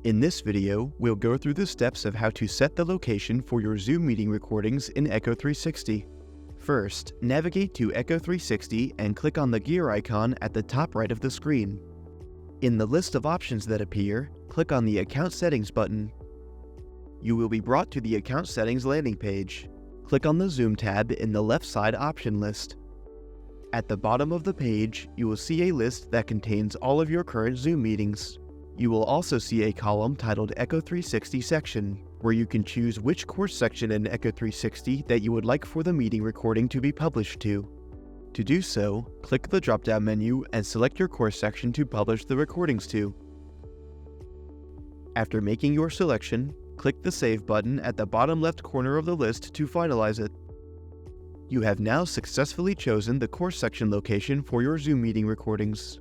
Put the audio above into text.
In this video, we'll go through the steps of how to set the location for your Zoom meeting recordings in Echo 360. First, navigate to Echo 360 and click on the gear icon at the top right of the screen. In the list of options that appear, click on the Account Settings button. You will be brought to the Account Settings landing page. Click on the Zoom tab in the left side option list. At the bottom of the page, you will see a list that contains all of your current Zoom meetings. You will also see a column titled Echo 360 Section, where you can choose which course section in Echo 360 that you would like for the meeting recording to be published to. To do so, click the drop-down menu and select your course section to publish the recordings to. After making your selection, click the Save button at the bottom left corner of the list to finalize it. You have now successfully chosen the course section location for your Zoom meeting recordings.